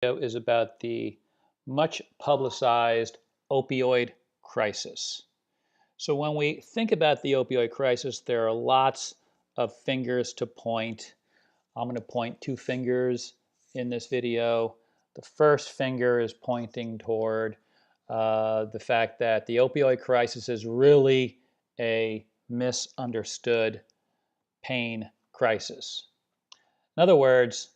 Is about the much publicized opioid crisis. So when we think about the opioid crisis, there are lots of fingers to point. I'm going to point two fingers in this video. The first finger is pointing toward the fact that the opioid crisis is really a misunderstood pain crisis. In other words,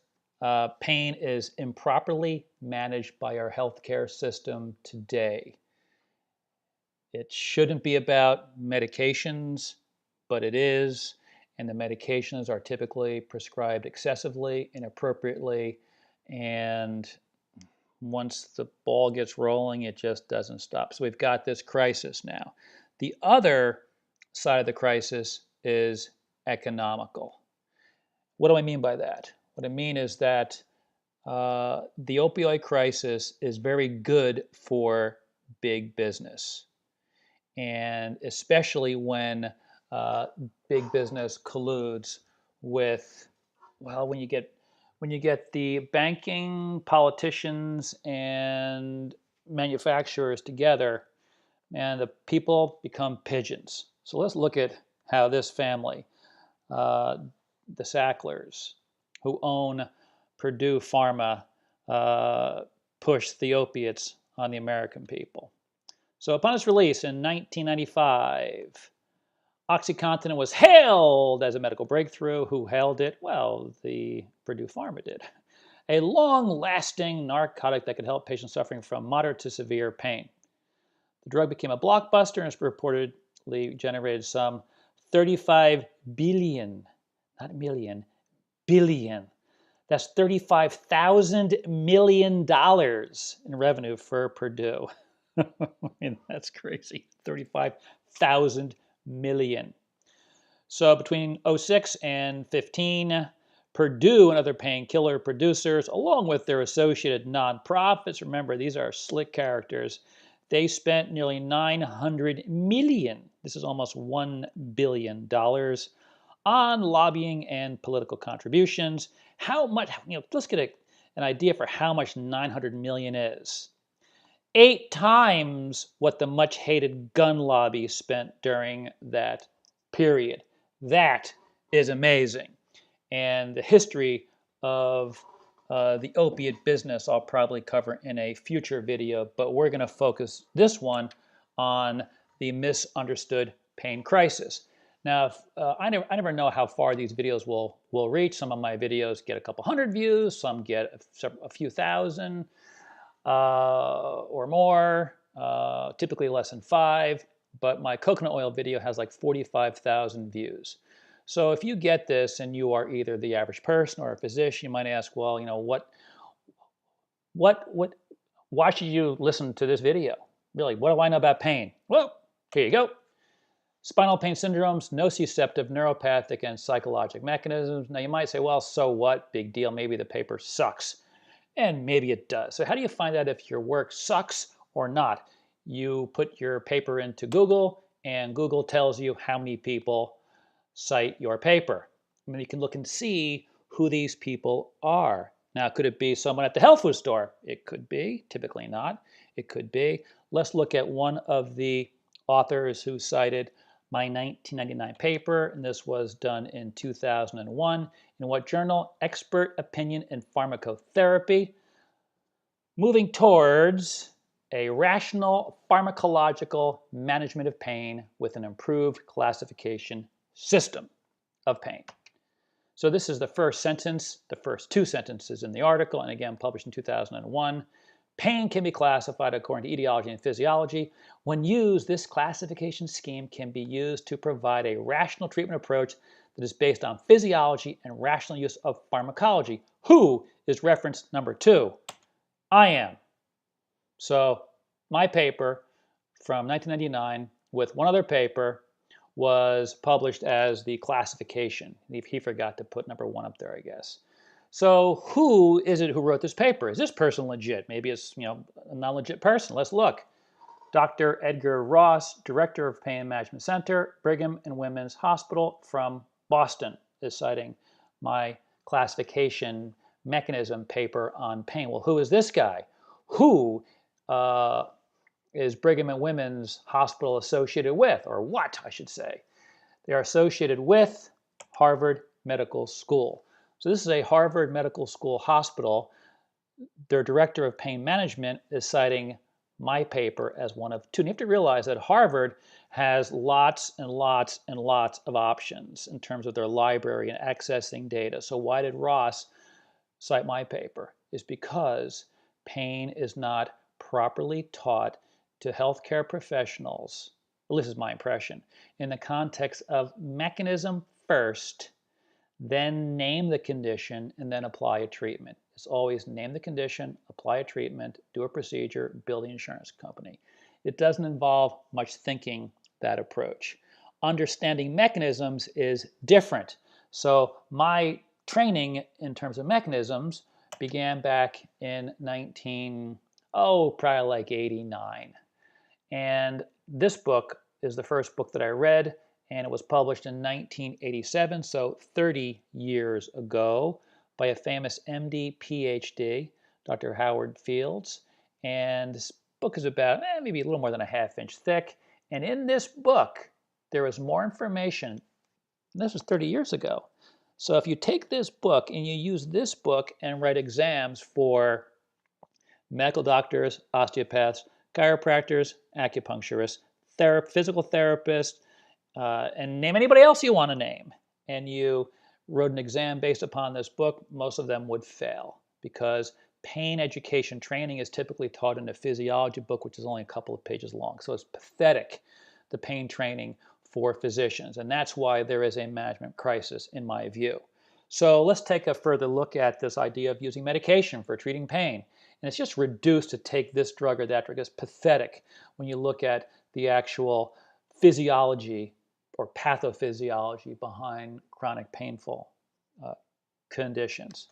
pain is improperly managed by our healthcare system today. It shouldn't be about medications, but it is, and the medications are typically prescribed excessively, inappropriately, and once the ball gets rolling, it just doesn't stop. So we've got this crisis now. The other side of the crisis is economical. What do I mean by that? What I mean is that the opioid crisis is very good for big business, and especially when big business colludes with, well, when you get the banking, politicians, and manufacturers together, and the people become pigeons. So let's look at how this family, the Sacklers, who own Purdue Pharma, pushed the opiates on the American people. So upon its release in 1995, OxyContin was hailed as a medical breakthrough. Who hailed it? Well, the Purdue Pharma did. A long-lasting narcotic that could help patients suffering from moderate to severe pain. The drug became a blockbuster and has reportedly generated some 35 billion, not million, billion. That's $35,000 million in revenue for Purdue. I mean, that's crazy. 35,000 million. So between 06 and 15, Purdue and other painkiller producers, along with their associated nonprofits, remember these are slick characters, they spent nearly 900 million, this is almost $1 billion, on lobbying and political contributions. How much, let's get an idea for how much 900 million is. 8 times what the much hated gun lobby spent during that period. That is amazing. And the history of the opiate business I'll probably cover in a future video, but we're going to focus this one on the misunderstood pain crisis. Now, I never know how far these videos will reach. Some of my videos get a couple hundred views, some get a few thousand or more, typically less than 5, but my coconut oil video has like 45,000 views. So if you get this and you are either the average person or a physician, you might ask, well, why should you listen to this video? Really, what do I know about pain? Well, here you go. Spinal pain syndromes, nociceptive, neuropathic, and psychologic mechanisms. Now you might say, well, so what? Big deal. Maybe the paper sucks. And maybe it does. So how do you find out if your work sucks or not? You put your paper into Google, and Google tells you how many people cite your paper. I mean, you can look and see who these people are. Now, could it be someone at the health food store? It could be, typically not. It could be. Let's look at one of the authors who cited my 1999 paper, and this was done in 2001. In what journal? Expert Opinion in Pharmacotherapy. Moving towards a rational pharmacological management of pain with an improved classification system of pain. So this is the first sentence, the first 2 sentences in the article, and again published in 2001. Pain can be classified according to etiology and physiology. When used, this classification scheme can be used to provide a rational treatment approach that is based on physiology and rational use of pharmacology. Who is reference number 2? I am. So my paper from 1999 with one other paper was published as the classification. He forgot to put number 1 up there, I guess. So who is it who wrote this paper? Is this person legit? Maybe it's a non-legit person. Let's look. Dr. Edgar Ross, Director of Pain Management Center, Brigham and Women's Hospital from Boston, is citing my classification mechanism paper on pain. Well, who is this guy? Who is Brigham and Women's Hospital associated with, or what, I should say? They are associated with Harvard Medical School. So this is a Harvard Medical School hospital. Their director of pain management is citing my paper as one of two. And you have to realize that Harvard has lots and lots and lots of options in terms of their library and accessing data. So why did Ross cite my paper? Is because pain is not properly taught to healthcare professionals, at least is my impression, in the context of mechanism first, then name the condition, and then apply a treatment. It's always name the condition, apply a treatment, do a procedure, bill the insurance company. It doesn't involve much thinking, that approach. Understanding mechanisms is different. So my training in terms of mechanisms began back in probably like 89. And this book is the first book that I read, and it was published in 1987, so 30 years ago, by a famous MD, PhD, Dr. Howard Fields. And this book is about maybe a little more than a half-inch thick. And in this book, there is more information. This was 30 years ago. So if you take this book and you use this book and write exams for medical doctors, osteopaths, chiropractors, acupuncturists, physical therapists, and name anybody else you want to name, and you wrote an exam based upon this book, most of them would fail because pain education training is typically taught in a physiology book, which is only a couple of pages long. So it's pathetic, the pain training for physicians, and that's why there is a management crisis in my view. So let's take a further look at this idea of using medication for treating pain. And it's just reduced to take this drug or that drug. It's pathetic when you look at the actual physiology or pathophysiology behind chronic painful conditions.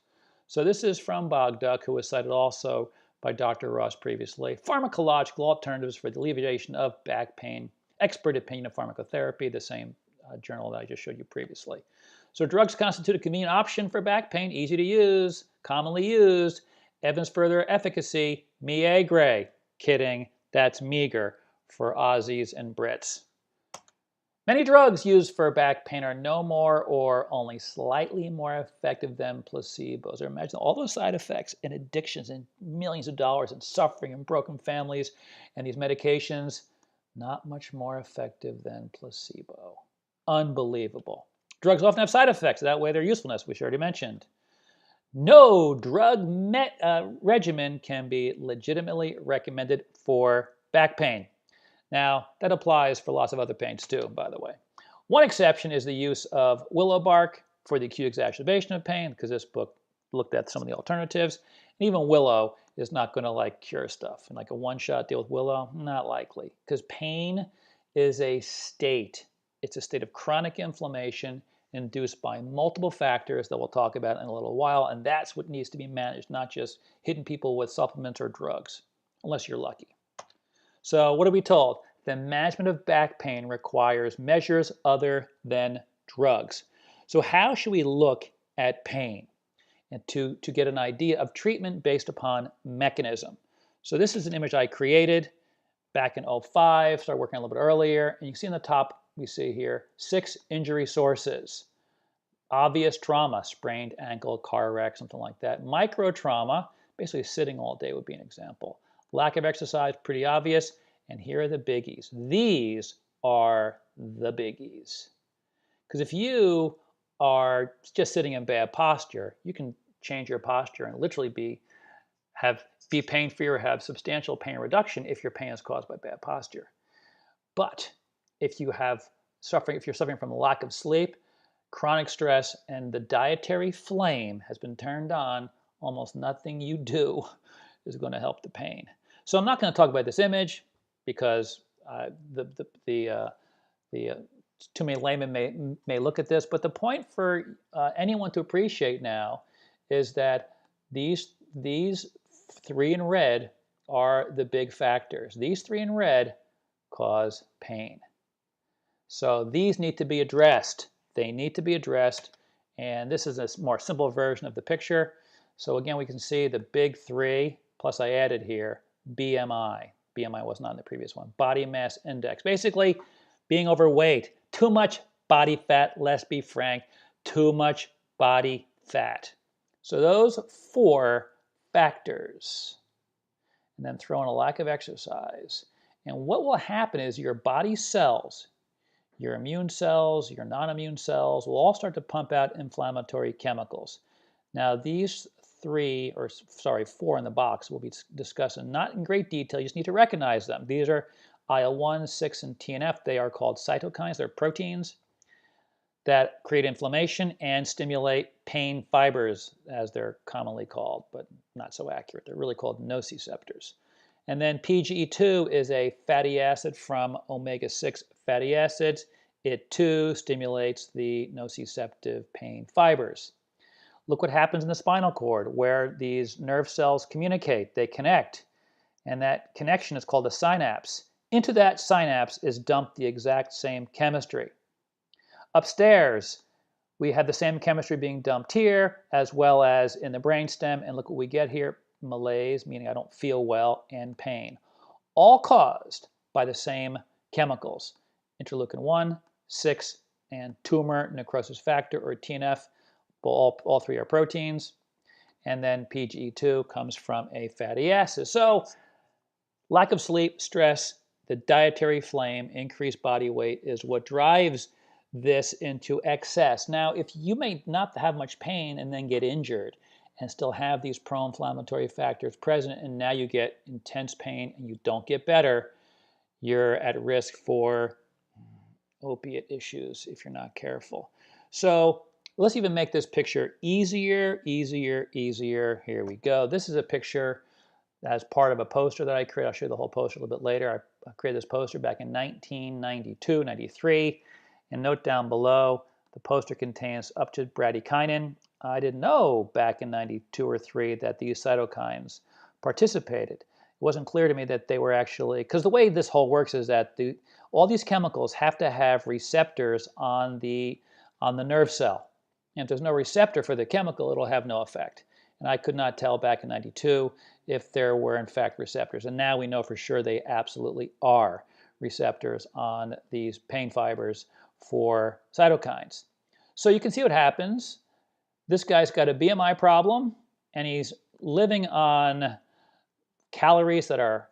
So this is from Bogduk, who was cited also by Dr. Ross previously. Pharmacological alternatives for the alleviation of back pain. Expert opinion of pharmacotherapy, the same journal that I just showed you previously. So drugs constitute a convenient option for back pain, easy to use, commonly used. Evidence further efficacy, miagre. Kidding, that's meager for Aussies and Brits. Many drugs used for back pain are no more or only slightly more effective than placebos. Or imagine all those side effects and addictions and millions of dollars and suffering and broken families, and these medications, not much more effective than placebo. Unbelievable. Drugs often have side effects that outweigh their usefulness, which I already mentioned. No drug regimen can be legitimately recommended for back pain. Now, that applies for lots of other pains too, by the way. One exception is the use of willow bark for the acute exacerbation of pain, because this book looked at some of the alternatives. And even willow is not going to cure stuff. And like a one-shot deal with willow, not likely, because pain is a state. It's a state of chronic inflammation induced by multiple factors that we'll talk about in a little while, and that's what needs to be managed, not just hitting people with supplements or drugs, unless you're lucky. So what are we told? The management of back pain requires measures other than drugs. So how should we look at pain and to get an idea of treatment based upon mechanism? So this is an image I created back in 2005, started working a little bit earlier, and you can see in the top, we see here 6 injury sources. Obvious trauma, sprained ankle, car wreck, something like that. Micro trauma, basically sitting all day would be an example. Lack of exercise, pretty obvious. And here are the biggies. These are the biggies. Because if you are just sitting in bad posture, you can change your posture and literally be pain-free or have substantial pain reduction if your pain is caused by bad posture. But if you're suffering from lack of sleep, chronic stress, and the dietary flame has been turned on, almost nothing you do is going to help the pain. So I'm not going to talk about this image because too many laymen may look at this. But the point for anyone to appreciate now is that these 3 in red are the big factors. These 3 in red cause pain. So these need to be addressed. They need to be addressed. And this is a more simple version of the picture. So again, we can see the big three, plus I added here BMI. BMI was not in the previous one. Body mass index. Basically, being overweight. Too much body fat, let's be frank. Too much body fat. So those 4 factors. And then throw in a lack of exercise. And what will happen is your body cells, your immune cells, your non-immune cells, will all start to pump out inflammatory chemicals. Now these 4 in the box we'll be discussing, not in great detail, you just need to recognize them. These are IL-1, 6, and TNF. They are called cytokines. They're proteins that create inflammation and stimulate pain fibers, as they're commonly called, but not so accurate. They're really called nociceptors. And then PGE2 is a fatty acid from omega-6 fatty acids. It too stimulates the nociceptive pain fibers. Look what happens in the spinal cord, where these nerve cells communicate. They connect, and that connection is called a synapse. Into that synapse is dumped the exact same chemistry. Upstairs, we have the same chemistry being dumped here as well as in the brainstem, and look what we get here: malaise, meaning I don't feel well, and pain, all caused by the same chemicals: interleukin 1, 6, and tumor necrosis factor, or TNF. All 3 are proteins. And then PGE2 comes from a fatty acid. So lack of sleep, stress, the dietary flame, increased body weight is what drives this into excess. Now, if you may not have much pain and then get injured and still have these pro-inflammatory factors present, and now you get intense pain and you don't get better, you're at risk for opiate issues if you're not careful. So let's even make this picture easier. Here we go. This is a picture as part of a poster that I created. I'll show you the whole poster a little bit later. I created this poster back in 1992, 93. And note down below, the poster contains up to bradykinin. I didn't know back in 92 or 3 that these cytokines participated. It wasn't clear to me that they were actually, because the way this whole works is that all these chemicals have to have receptors on the nerve cell. And if there's no receptor for the chemical, it'll have no effect. And I could not tell back in 92 if there were in fact receptors. And now we know for sure they absolutely are receptors on these pain fibers for cytokines. So you can see what happens. This guy's got a BMI problem, and he's living on calories that are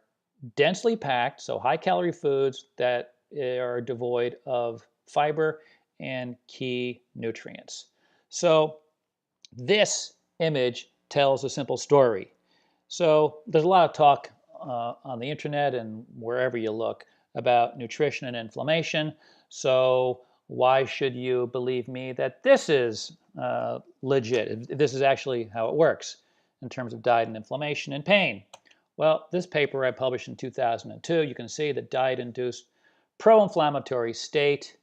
densely packed, so high-calorie foods that are devoid of fiber and key nutrients. So this image tells a simple story. So there's a lot of talk on the internet and wherever you look about nutrition and inflammation. So why should you believe me that this is legit? This is actually how it works in terms of diet and inflammation and pain. Well, this paper I published in 2002, you can see that diet-induced pro-inflammatory state,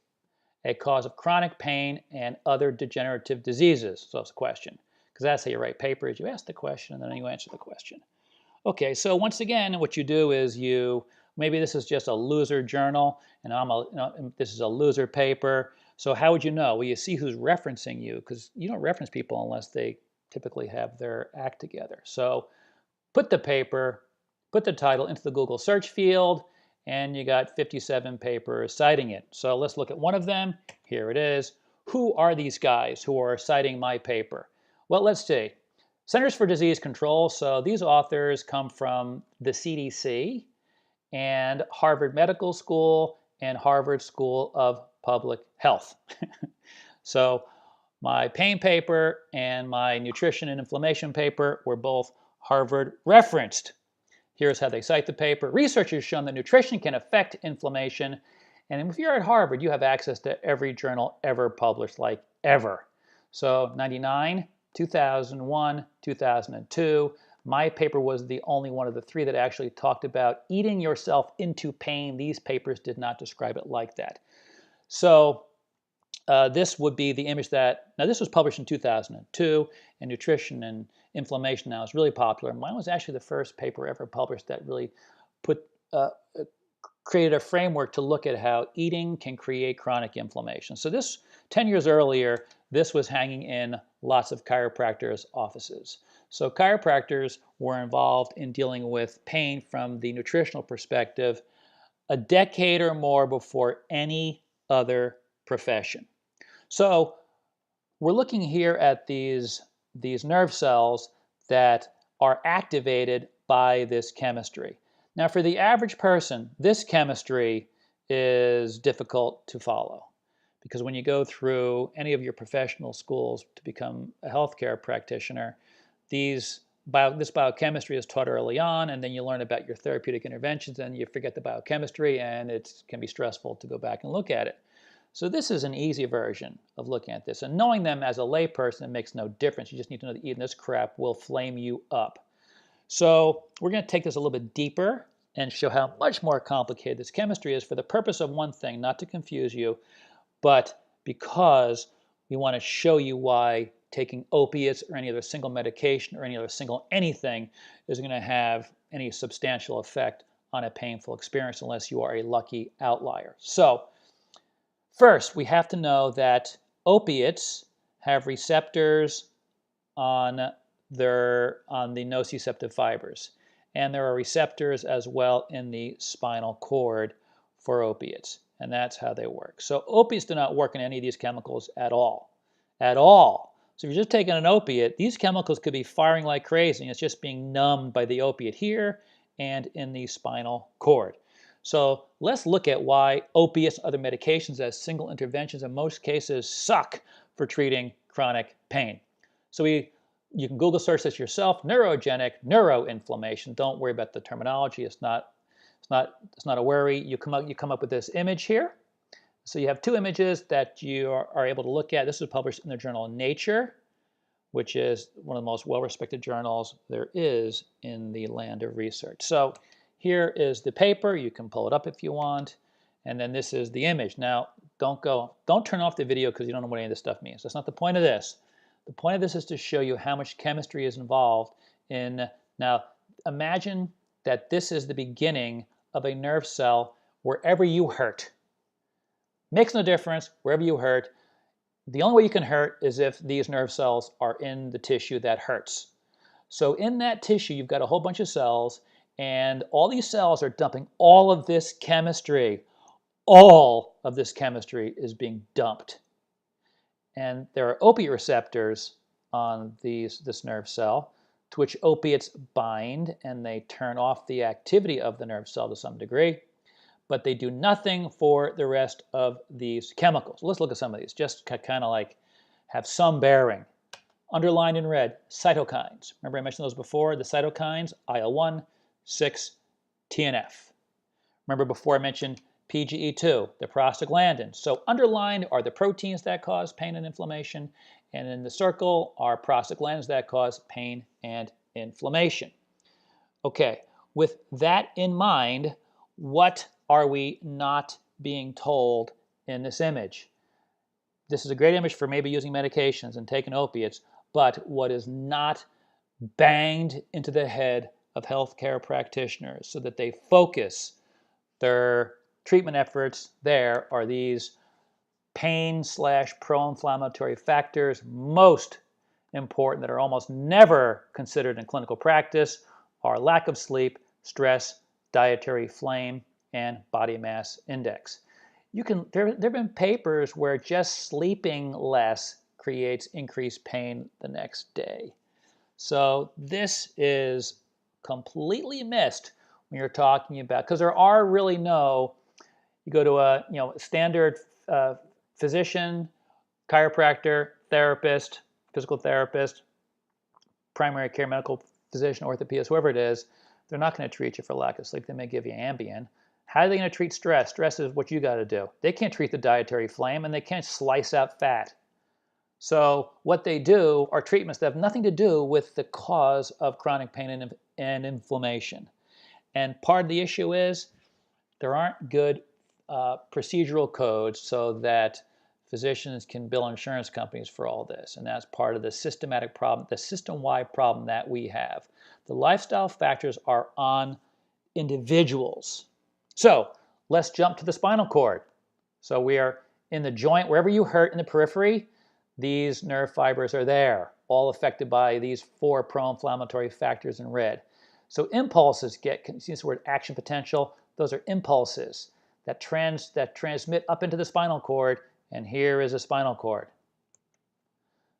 a cause of chronic pain and other degenerative diseases. So it's a question, because that's how you write papers. You ask the question and then you answer the question. Okay, so once again, what you do is maybe this is just a loser journal, and this is a loser paper. So how would you know? Well, you see who's referencing you, because you don't reference people unless they typically have their act together. So put the paper, put the title into the Google search field, and you got 57 papers citing it. So let's look at one of them. Here it is. Who are these guys who are citing my paper? Well, let's see. Centers for Disease Control. So these authors come from the CDC and Harvard Medical School and Harvard School of Public Health. So my pain paper and my nutrition and inflammation paper were both Harvard referenced. Here's how they cite the paper. Research has shown that nutrition can affect inflammation. And if you're at Harvard, you have access to every journal ever published, like ever. So 99, 2001, 2002. My paper was the only one of the 3 that actually talked about eating yourself into pain. These papers did not describe it like that. So this would be the image that, now this was published in 2002, and nutrition and inflammation now is really popular. Mine was actually the first paper ever published that really created a framework to look at how eating can create chronic inflammation. So this, 10 years earlier, this was hanging in lots of chiropractors' offices. So chiropractors were involved in dealing with pain from the nutritional perspective a decade or more before any other profession. So we're looking here at these nerve cells that are activated by this chemistry. Now, for the average person, this chemistry is difficult to follow because when you go through any of your professional schools to become a healthcare practitioner, this biochemistry is taught early on, and then you learn about your therapeutic interventions, and you forget the biochemistry, and it can be stressful to go back and look at it. So this is an easy version of looking at this. And knowing them as a layperson, it makes no difference. You just need to know that eating this crap will flame you up. So we're going to take this a little bit deeper and show how much more complicated this chemistry is for the purpose of one thing, not to confuse you, but because we want to show you why taking opiates or any other single medication or any other single anything is going to have any substantial effect on a painful experience unless you are a lucky outlier. So first, we have to know that opiates have receptors on the nociceptive fibers. And there are receptors as well in the spinal cord for opiates. And that's how they work. So opiates do not work in any of these chemicals at all. At all. So if you're just taking an opiate, these chemicals could be firing like crazy, and it's just being numbed by the opiate here and in the spinal cord. So let's look at why opiates and other medications as single interventions in most cases suck for treating chronic pain. So you can Google search this yourself, neurogenic neuroinflammation. Don't worry about the terminology. It's not a worry. You come up with this image here. So you have two images that you are able to look at. This was published in the journal Nature, which is one of the most well-respected journals there is in the land of research. So here is the paper. You can pull it up if you want. And then this is the image. Now, don't turn off the video because you don't know what any of this stuff means. That's not the point of this. The point of this is to show you how much chemistry is involved in. Now, imagine that this is the beginning of a nerve cell wherever you hurt. Makes no difference wherever you hurt. The only way you can hurt is if these nerve cells are in the tissue that hurts. So in that tissue, you've got a whole bunch of cells, and all these cells are dumping all of this chemistry. All of this chemistry is being dumped. And there are opiate receptors on this nerve cell to which opiates bind, and they turn off the activity of the nerve cell to some degree, but they do nothing for the rest of these chemicals. Let's look at some of these, just kind of like have some bearing. Underlined in red, cytokines. Remember I mentioned those before, the cytokines, IL-1, 6, TNF. Remember before I mentioned PGE2, the prostaglandins. So underlined are the proteins that cause pain and inflammation, and in the circle are prostaglandins that cause pain and inflammation. Okay, with that in mind, what are we not being told in this image? This is a great image for maybe using medications and taking opiates, but what is not banged into the head of healthcare practitioners so that they focus their treatment efforts there are these pain/pro-inflammatory factors, most important, that are almost never considered in clinical practice, are lack of sleep, stress, dietary flame, and body mass index. There have been papers where just sleeping less creates increased pain the next day. So this is completely missed when you're talking about, because there are really no, you go to a standard physician, chiropractor, therapist, physical therapist, primary care medical physician, orthopedist, whoever it is, they're not going to treat you for lack of sleep. They may give you Ambien. How are they going to treat stress? Stress is what you got to do. They can't treat the dietary flame, and they can't slice out fat. So what they do are treatments that have nothing to do with the cause of chronic pain and inflammation. And part of the issue is there aren't good procedural codes so that physicians can bill insurance companies for all this. And that's part of the systematic problem, the system-wide problem that we have. The lifestyle factors are on individuals. So let's jump to the spinal cord. So we are in the joint, wherever you hurt in the periphery, these nerve fibers are there. all affected by these 4 pro-inflammatory factors in red. So impulses get, can you see this word action potential? Those are impulses that transmit up into the spinal cord, and here is a spinal cord.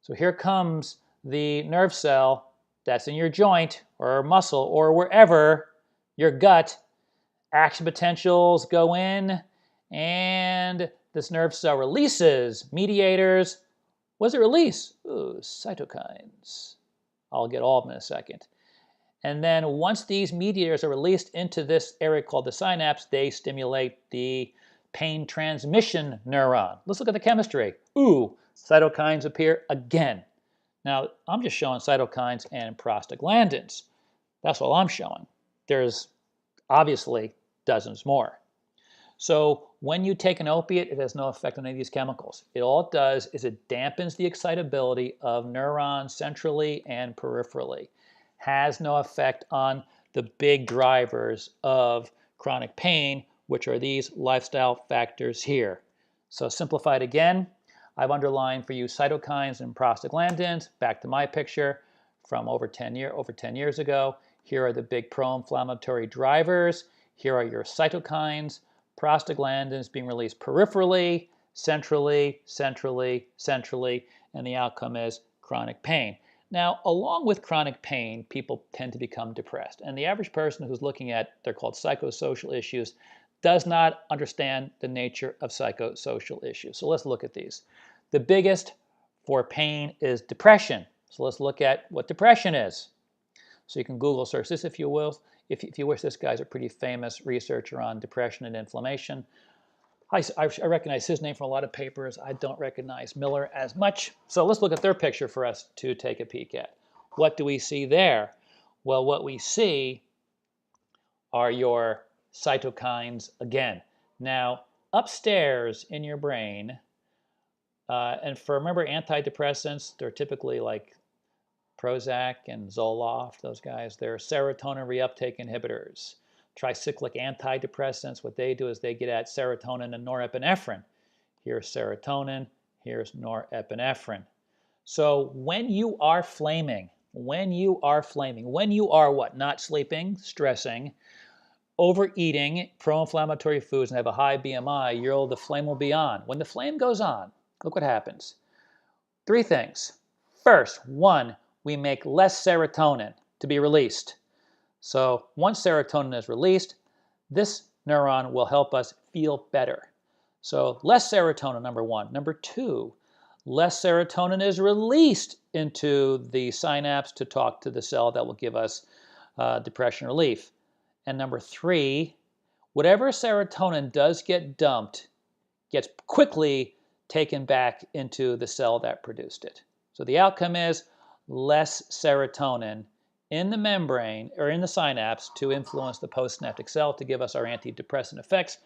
So here comes the nerve cell that's in your joint or muscle or wherever, your gut. Action potentials go in, and this nerve cell releases mediators. What does it release? Ooh, cytokines. I'll get all of them in a second. And then once these mediators are released into this area called the synapse, they stimulate the pain transmission neuron. Let's look at the chemistry. Ooh, cytokines appear again. Now, I'm just showing cytokines and prostaglandins. That's all I'm showing. There's obviously dozens more. So when you take an opiate, it has no effect on any of these chemicals. All it does is it dampens the excitability of neurons centrally and peripherally. Has no effect on the big drivers of chronic pain, which are these lifestyle factors here. So simplified again, I've underlined for you cytokines and prostaglandins. Back to my picture from over 10 years ago. Here are the big pro-inflammatory drivers. Here are your cytokines, prostaglandins being released peripherally, centrally, and the outcome is chronic pain. Now, along with chronic pain, people tend to become depressed. And the average person who's looking at, they're called psychosocial issues, does not understand the nature of psychosocial issues. So let's look at these. The biggest for pain is depression. So let's look at what depression is. So you can Google search this if you will. If you wish, this guy's a pretty famous researcher on depression and inflammation. I recognize his name from a lot of papers. I don't recognize Miller as much. So let's look at their picture for us to take a peek at. What do we see there? Well, what we see are your cytokines again. Now, upstairs in your brain, and for, remember, antidepressants, they're typically like Prozac and Zoloft, those guys. They're serotonin reuptake inhibitors. Tricyclic antidepressants, what they do is they get at serotonin and norepinephrine. Here's serotonin, here's norepinephrine. So when you are flaming, when you are what? Not sleeping, stressing, overeating pro-inflammatory foods and have a high BMI, the flame will be on. When the flame goes on, look what happens. 3 things. First, 1, we make less serotonin to be released. So once serotonin is released, this neuron will help us feel better. So less serotonin, number 1. Number 2, less serotonin is released into the synapse to talk to the cell that will give us depression relief. And number 3, whatever serotonin does get dumped gets quickly taken back into the cell that produced it. So the outcome is less serotonin in the membrane or in the synapse to influence the postsynaptic cell to give us our antidepressant effects.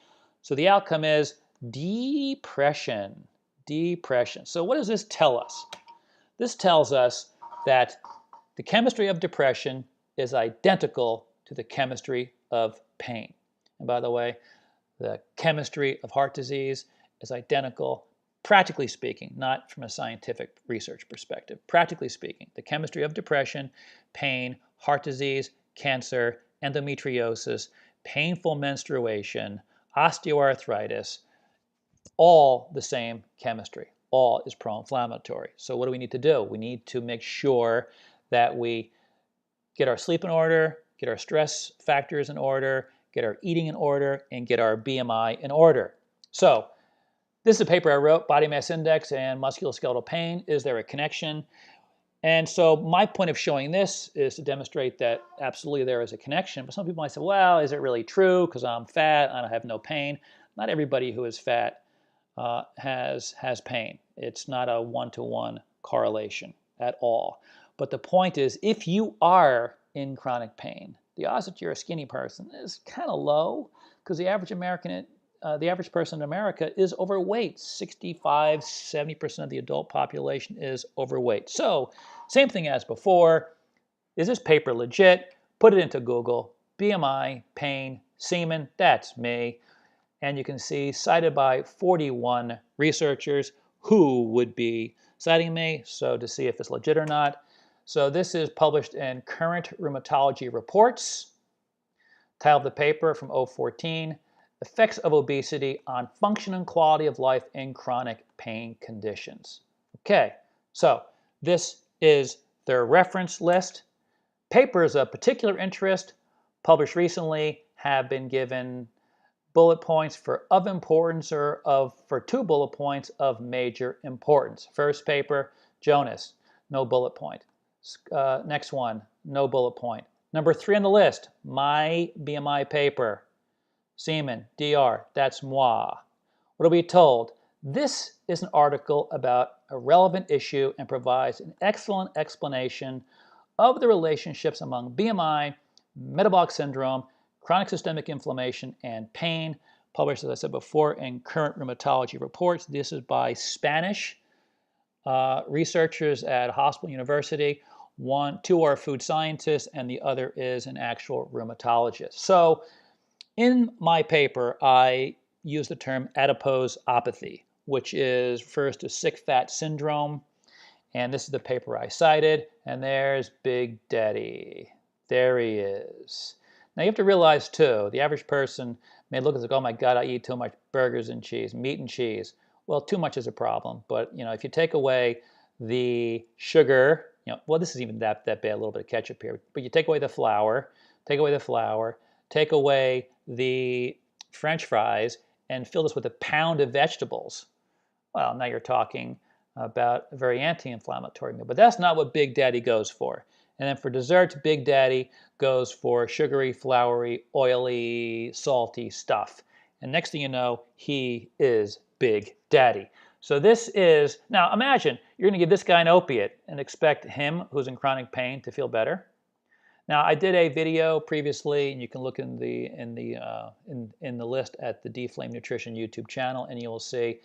So the outcome is depression. Depression. So what does this tell us? This tells us that the chemistry of depression is identical to the chemistry of pain. And by the way, the chemistry of heart disease is identical, practically speaking, not from a scientific research perspective. Practically speaking, the chemistry of depression, pain, heart disease, cancer, endometriosis, painful menstruation, osteoarthritis, all the same chemistry. All is pro-inflammatory. So what do we need to do? We need to make sure that we get our sleep in order, get our stress factors in order, get our eating in order, and get our BMI in order. So this is a paper I wrote, Body Mass Index and Musculoskeletal Pain. Is there a connection? And so my point of showing this is to demonstrate that absolutely there is a connection. But some people might say, well, is it really true? Because I'm fat, I have no pain. Not everybody who is fat has pain. It's not a one-to-one correlation at all. But the point is, if you are in chronic pain, the odds that you're a skinny person is kind of low because the average person in America is overweight. 65, 70% of the adult population is overweight. So, same thing as before. Is this paper legit? Put it into Google. BMI, pain, semen, that's me. And you can see cited by 41 researchers who would be citing me, so to see if it's legit or not. So this is published in Current Rheumatology Reports. Title of the paper from 014, Effects of Obesity on Function and Quality of Life in Chronic Pain Conditions. Okay, so this is their reference list. Papers of particular interest published recently have been given bullet points for of importance or for 2 bullet points of major importance. First paper, Jonas, no bullet point. Next one, no bullet point. Number 3 on the list, my BMI paper, Seaman, DR, that's moi. What are we told? This is an article about a relevant issue and provides an excellent explanation of the relationships among BMI, metabolic syndrome, chronic systemic inflammation, and pain, published, as I said before, in Current Rheumatology Reports. This is by Spanish researchers at Hospital University. Two are food scientists, and the other is an actual rheumatologist. So in my paper, I use the term adiposopathy, which refers to sick fat syndrome. And this is the paper I cited. And there's Big Daddy. There he is. Now you have to realize too, the average person may look and say, oh my God, I eat too much burgers and cheese, meat and cheese. Well, too much is a problem. But if you take away the sugar, well, this isn't even that bad, a little bit of ketchup here. But you take away the flour, take away the French fries, and fill this with a pound of vegetables. Well, now you're talking about a very anti-inflammatory meal. But that's not what Big Daddy goes for. And then for dessert, Big Daddy goes for sugary, floury, oily, salty stuff. And next thing you know, he is Big Daddy. So this is, now imagine, you're going to give this guy an opiate and expect him, who's in chronic pain, to feel better. Now, I did a video previously, and you can look in the list at the D-Flame Nutrition YouTube channel, and you'll see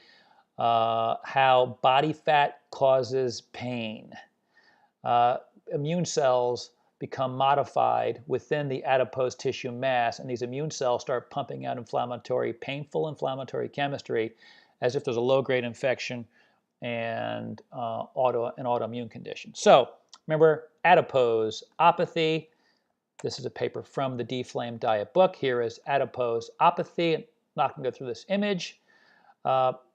how body fat causes pain. Immune cells become modified within the adipose tissue mass, and these immune cells start pumping out painful inflammatory chemistry as if there's a low-grade infection and an autoimmune condition. So remember, adiposopathy. This is a paper from the D-Flame Diet book. Here is adiposopathy. I'm not going to go through this image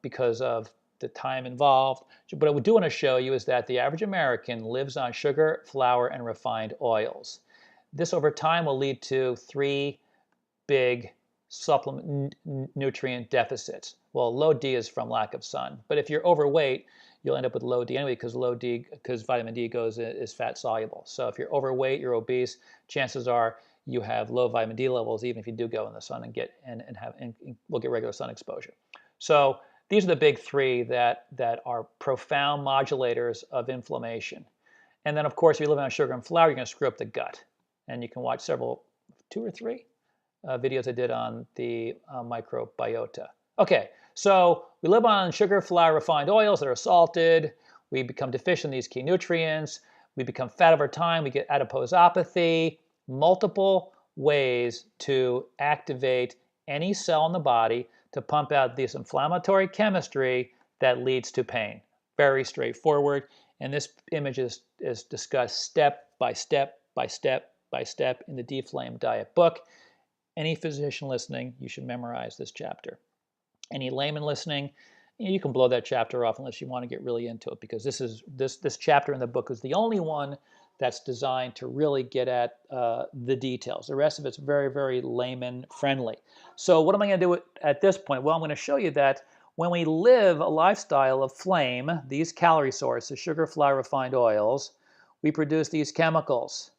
because of the time involved. But what I do want to show you is that the average American lives on sugar, flour, and refined oils. This over time will lead to 3 big supplement nutrient deficits. Well, low D is from lack of sun. But if you're overweight, you'll end up with low D anyway because vitamin D is fat soluble. So if you're overweight, you're obese, chances are you have low vitamin D levels even if you do go in the sun and will get regular sun exposure. So these are the big 3 that are profound modulators of inflammation. And then, of course, if you live on sugar and flour, you're going to screw up the gut. And you can watch 2 or 3 videos I did on the microbiota. Okay, so we live on sugar, flour, refined oils that are salted. We become deficient in these key nutrients. We become fat over time. We get adiposopathy. Multiple ways to activate any cell in the body to pump out this inflammatory chemistry that leads to pain. Very straightforward. And this image is discussed step by step by step by step in the D-Flame Diet book. Any physician listening, you should memorize this chapter. Any layman listening, you can blow that chapter off unless you want to get really into it, because this chapter in the book is the only one that's designed to really get at the details. The rest of it's very, very layman friendly. So what am I going to do at this point? Well, I'm going to show you that when we live a lifestyle of flame, these calorie sources, sugar, flour, refined oils, we produce these chemicals.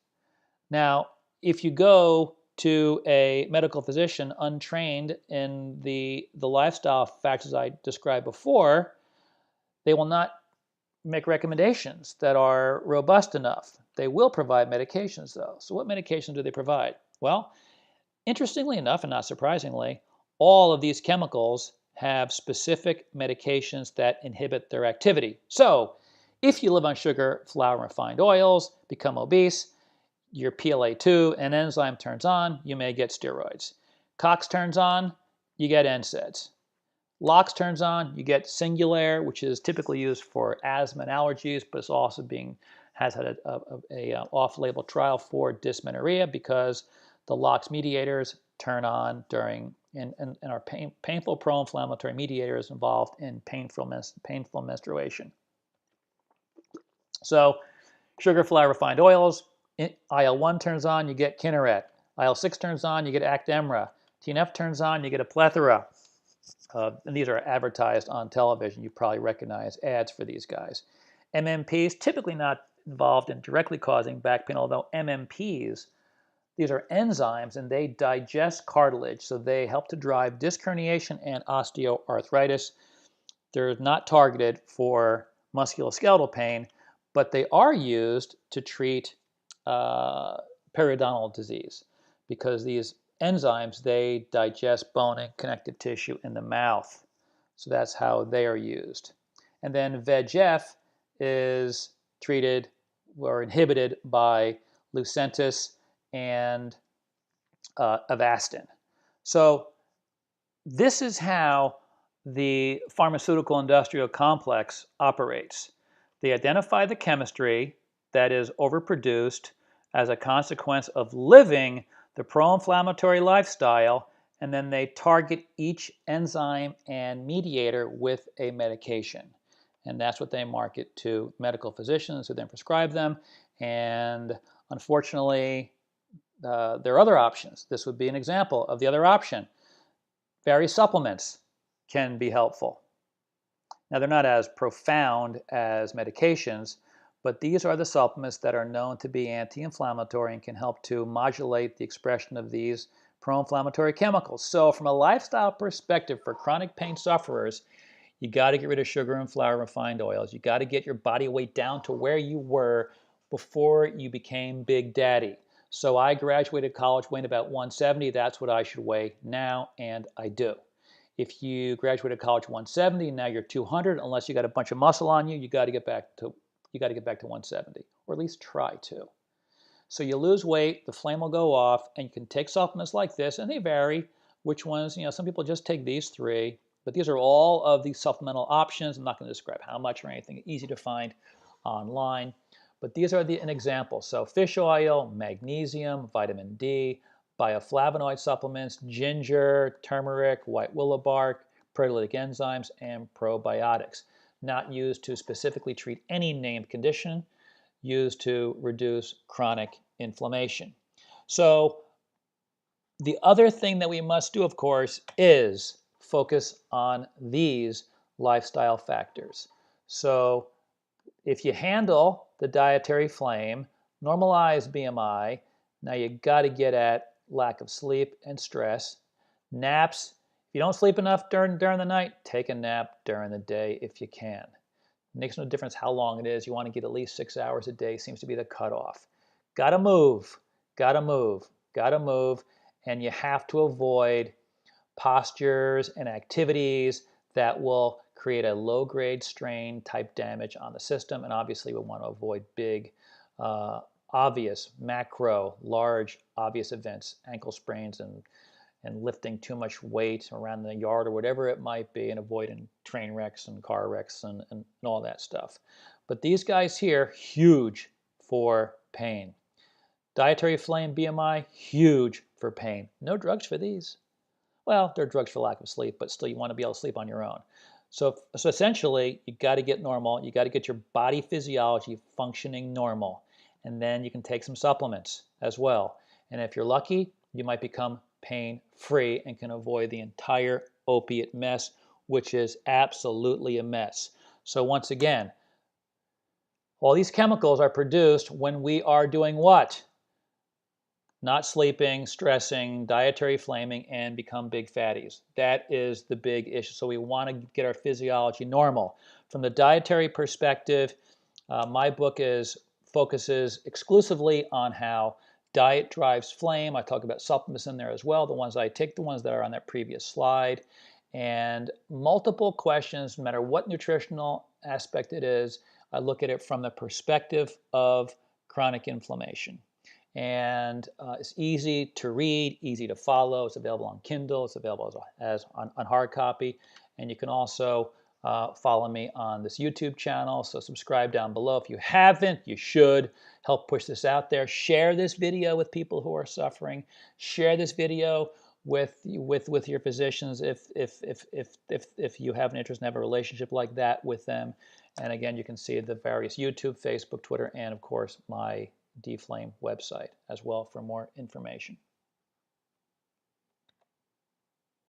Now, if you go to a medical physician untrained in the lifestyle factors I described before, they will not make recommendations that are robust enough. They will provide medications, though. So what medications do they provide? Well, interestingly enough, and not surprisingly, all of these chemicals have specific medications that inhibit their activity. So if you live on sugar, flour, and refined oils, become obese, your PLA2, an enzyme turns on, you may get steroids. COX turns on, you get NSAIDs. LOX turns on, you get Singulair, which is typically used for asthma and allergies, but it's also has had a off-label trial for dysmenorrhea because the LOX mediators turn on during and are painful pro-inflammatory mediators involved in painful menstruation. So sugar, flour, refined oils. IL-1 turns on, you get Kineret. IL-6 turns on, you get Actemra. TNF turns on, you get a plethora. And these are advertised on television. You probably recognize ads for these guys. MMPs, typically not involved in directly causing back pain, although MMPs, these are enzymes and they digest cartilage, so they help to drive disc herniation and osteoarthritis. They're not targeted for musculoskeletal pain, but they are used to treat periodontal disease because these enzymes, they digest bone and connective tissue in the mouth. So that's how they are used. And then VEGF is treated or inhibited by Lucentis and Avastin. So this is how the pharmaceutical industrial complex operates. They identify the chemistry that is overproduced as a consequence of living the pro-inflammatory lifestyle, and then they target each enzyme and mediator with a medication. And that's what they market to medical physicians who then prescribe them. And unfortunately, there are other options. This would be an example of the other option. Various supplements can be helpful. Now, they're not as profound as medications, but these are the supplements that are known to be anti-inflammatory and can help to modulate the expression of these pro-inflammatory chemicals. So from a lifestyle perspective for chronic pain sufferers, you got to get rid of sugar and flour, refined oils. You got to get your body weight down to where you were before you became Big Daddy. So I graduated college weighing about 170. That's what I should weigh now, and I do. If you graduated college 170 and now you're 200, unless you got a bunch of muscle on you, you got to get back to 170, or at least try to. So you lose weight, the flame will go off, and you can take supplements like this, and they vary. Which ones? Some people just take these 3, but these are all of the supplemental options. I'm not going to describe how much or anything. Easy to find online. But these are an example. So fish oil, magnesium, vitamin D, bioflavonoid supplements, ginger, turmeric, white willow bark, proteolytic enzymes, and probiotics. Not used to specifically treat any named condition, used to reduce chronic inflammation. So the other thing that we must do, of course, is focus on these lifestyle factors. So if you handle the dietary flame, normalize BMI, now you got to get at lack of sleep and stress. Naps, if you don't sleep enough during the night, take a nap during the day if you can. It makes no difference how long it is. You want to get at least 6 hours a day, seems to be the cutoff. Gotta move, gotta move, gotta move, and you have to avoid postures and activities that will create a low-grade strain type damage on the system. And obviously we want to avoid big, obvious, macro, large, obvious events, ankle sprains and lifting too much weight around the yard or whatever it might be, and avoiding train wrecks and car wrecks and all that stuff. But these guys here, huge for pain. Dietary flame BMI, huge for pain. No drugs for these. Well, there are drugs for lack of sleep, but still you want to be able to sleep on your own. So essentially, you got to get normal. You got to get your body physiology functioning normal. And then you can take some supplements as well. And if you're lucky, you might become pain-free and can avoid the entire opiate mess, which is absolutely a mess. So once again, all these chemicals are produced when we are doing what? Not sleeping, stressing, dietary flaming, and become big fatties. That is the big issue. So we want to get our physiology normal. From the dietary perspective, my book focuses exclusively on how diet drives flame. I talk about supplements in there as well, the ones I take, the ones that are on that previous slide. And multiple questions, no matter what nutritional aspect it is, I look at it from the perspective of chronic inflammation. And it's easy to read, easy to follow. It's available on Kindle. It's available as on hard copy. And you can also follow me on this YouTube channel, so subscribe down below. If you haven't, you should. Help push this out there. Share this video with people who are suffering. Share this video with your physicians if you have an interest and have a relationship like that with them. And again, you can see the various YouTube, Facebook, Twitter, and of course my D-Flame website as well for more information.